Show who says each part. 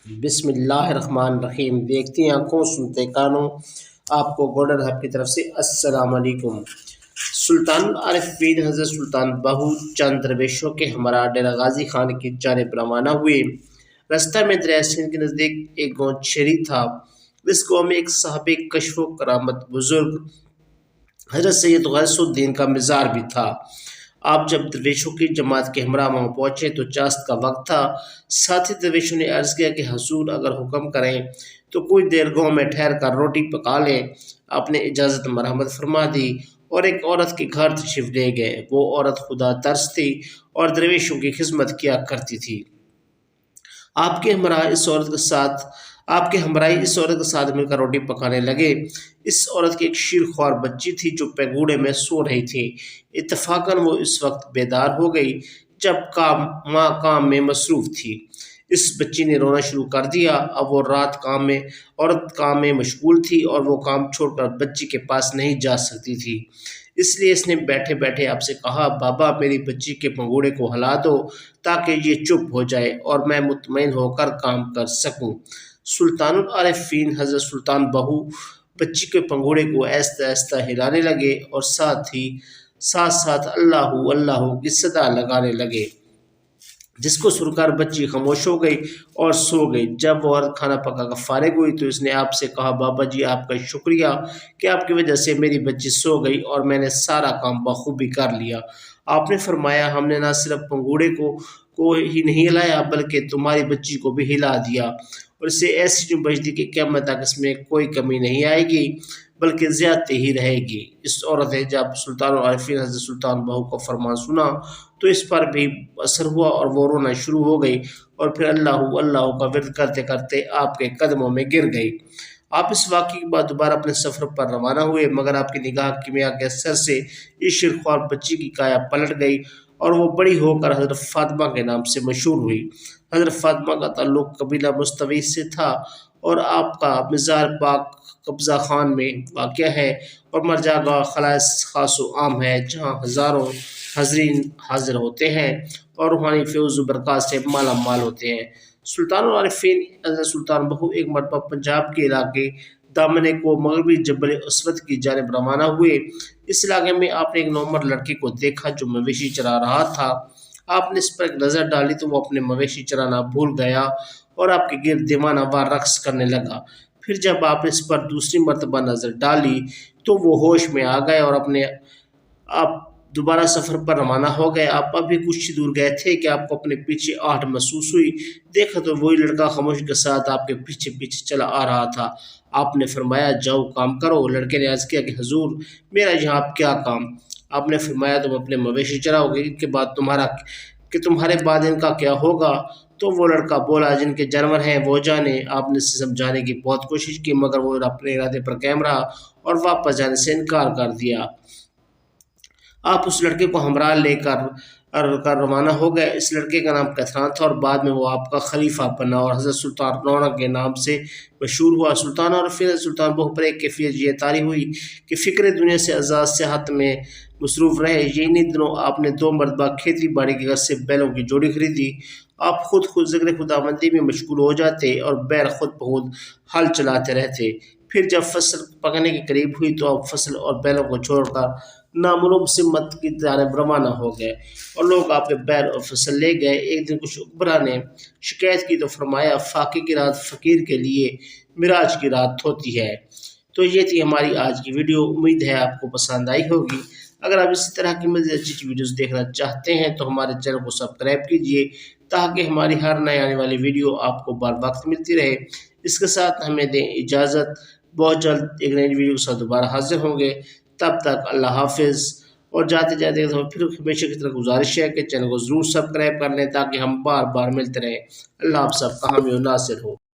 Speaker 1: بسم اللہ الرحمن الرحیم۔ دیکھتی ہیں آنکھوں، سنتے کانوں، آپ کو گولڈن ہب کی طرف سے السلام علیکم۔ سلطان العارفین حضرت سلطان بہو چند درویشوں کے ہمراہ ڈیرہ غازی خان کی جانب روانہ ہوئے۔ رستہ میں دریائے سندھ کے نزدیک ایک گاؤں چھیری تھا۔ اس گاؤں میں ایک صاحب کشف و کرامت بزرگ حضرت سید غیاث الدین کا مزار بھی تھا۔ آپ جب درویشوں کی جماعت کے ہمراہ وہاں پہنچے تو چاشت کا وقت تھا۔ ساتھی درویشوں نے عرض کیا کہ حضور اگر حکم کریں تو کوئی دیر گاؤں میں ٹھہر کر روٹی پکا لیں۔ آپ نے اجازت مرحمت فرما دی اور ایک عورت کے گھر تشریف لے گئے۔ وہ عورت خدا ترس تھی اور درویشوں کی خدمت کیا کرتی تھی۔ آپ کے ہمراہ اس عورت کے ساتھ مل کر روٹی پکانے لگے۔ اس عورت کی ایک شیرخوار بچی تھی جو پیگوڑے میں سو رہی تھی۔ اتفاقاً وہ اس وقت بیدار ہو گئی جب ماں کام میں مصروف تھی۔ اس بچی نے رونا شروع کر دیا۔ اب وہ عورت کام میں مشغول تھی اور وہ کام چھوڑ کر بچی کے پاس نہیں جا سکتی تھی۔ اس لیے اس نے بیٹھے بیٹھے آپ سے کہا، بابا میری بچی کے پنگوڑے کو ہلا دو تاکہ یہ چپ ہو جائے اور میں مطمئن ہو کر کام کر سکوں۔ سلطان العارفین حضرت سلطان بہو بچی کے پنگوڑے کو آہستہ آہستہ ہلانے لگے اور ساتھ ساتھ اللہ اللہ کی صدا لگانے لگے، جس کو سن کر بچی خاموش ہو گئی اور سو گئی۔ جب وہ عورت کھانا پکا کر فارغ ہوئی تو اس نے آپ سے کہا، بابا جی آپ کا شکریہ کہ آپ کی وجہ سے میری بچی سو گئی اور میں نے سارا کام بخوبی کر لیا۔ آپ نے فرمایا، ہم نے نہ صرف پنگوڑے کو ہی نہیں ہلایا بلکہ تمہاری بچی کو بھی ہلا دیا اور اسے ایسی جو بچ دی کہ قیامت تک اس میں کوئی کمی نہیں آئے گی بلکہ زیادتی ہی رہے گی۔ اس عورت نے جب سلطان العارفین حضرت سلطان بہو کا فرمان سنا تو اس پر بھی اثر ہوا اور وہ رونا شروع ہو گئی اور پھر اللہ اللہ کا ورد کرتے کرتے آپ کے قدموں میں گر گئی۔ آپ اس واقعے کے بعد دوبارہ اپنے سفر پر روانہ ہوئے، مگر آپ کی نگاہ کیمیا کے اثر سے اس شیرخوار بچی کی کایا پلٹ گئی اور وہ بڑی ہو کر حضرت فاطمہ کے نام سے مشہور ہوئی۔ حضرت فاطمہ کا تعلق قبیلہ مستویس سے تھا اور آپ کا مزار پاک قبضہ خان میں واقع ہے اور مرجع گاہ خاص و عام ہے، جہاں ہزاروں حاضرین حاضر ہوتے ہیں اور روحانی فیض و برکات سے مالا مال ہوتے ہیں۔ سلطان العارفین حضرت سلطان بہو ایک مرتبہ پنجاب کے علاقے دامنے کو مغربی جبل اسود کی جانب روانہ ہوئے۔ اس علاقے میں آپ نے ایک نومر لڑکے کو دیکھا جو مویشی چرا رہا تھا۔ آپ نے اس پر ایک نظر ڈالی تو وہ اپنے مویشی چرانا بھول گیا اور آپ کے گرد دیوانہ وار رقص کرنے لگا۔ پھر جب آپ نے اس پر دوسری مرتبہ نظر ڈالی تو وہ ہوش میں آ گئے اور آپ دوبارہ سفر پر روانہ ہو گئے۔ آپ ابھی کچھ دور گئے تھے کہ آپ کو اپنے پیچھے آہٹ محسوس ہوئی۔ دیکھا تو وہی لڑکا خاموشی کے ساتھ آپ کے پیچھے پیچھے چلا آ رہا تھا۔ آپ نے فرمایا، جاؤ کام کرو۔ لڑکے نے عرض کیا کہ حضور میرا یہاں کیا کام؟ آپ نے فرمایا، تم اپنے مویشی چراؤ گے، تمہارے بعد ان کا کیا ہوگا؟ تو وہ لڑکا بولا، جن کے جانور ہیں وہ جانے۔ آپ نے سمجھانے کی بہت کوشش کی مگر وہ اپنے ارادے پر قائم رہا اور واپس جانے سے انکار کر دیا۔ آپ اس لڑکے کو ہمراہ لے کر روانہ ہو گئے۔ اس لڑکے کا نام کیتھران تھا اور بعد میں وہ آپ کا خلیفہ بنا اور حضرت سلطان رونق کے نام سے مشہور ہوا۔ سلطان اور پھر سلطان بہو پر ایک کیفیت یہ طاری ہوئی کہ فکر دنیا سے آزاد سیاحت میں مصروف رہے۔ انہی دنوں آپ نے 2 مرتبہ کھیتی باڑی کے غرض سے بیلوں کی جوڑی خریدی۔ آپ خود ذکر خداوندی میں مشغول ہو جاتے اور بیل خود بخود ہل چلاتے رہتے۔ پھر جب فصل پکنے کے قریب ہوئی تو آپ فصل اور بیلوں کو چھوڑ کر نامعلوم سمت کی جانب روانہ ہو گئے اور لوگ آپ کے بیل اور فصل لے گئے۔ ایک دن کچھ اکبرا نے شکایت کی تو فرمایا، فاقے کی رات فقیر کے لیے معراج کی رات ہوتی ہے۔ تو یہ تھی ہماری آج کی ویڈیو، امید ہے آپ کو پسند آئی ہوگی۔ اگر آپ اسی طرح کی مزید اچھی ویڈیوز دیکھنا چاہتے ہیں تو ہمارے چینل کو سبسکرائب کیجیے تاکہ ہماری ہر نئے آنے والی ویڈیو آپ کو بر وقت ملتی رہے۔ اس کے ساتھ ہمیں دیں اجازت، بہت جلد ایک نئی ویڈیو کے ساتھ دوبارہ حاضر ہوں گے۔ تب تک اللہ حافظ۔ اور جاتے پھر ہمیشہ کی طرح گزارش ہے کہ چینل کو ضرور سبسکرائب کر لیں تاکہ ہم بار بار ملتے رہیں۔ اللہ آپ سب کا حامی و ناصر ہو۔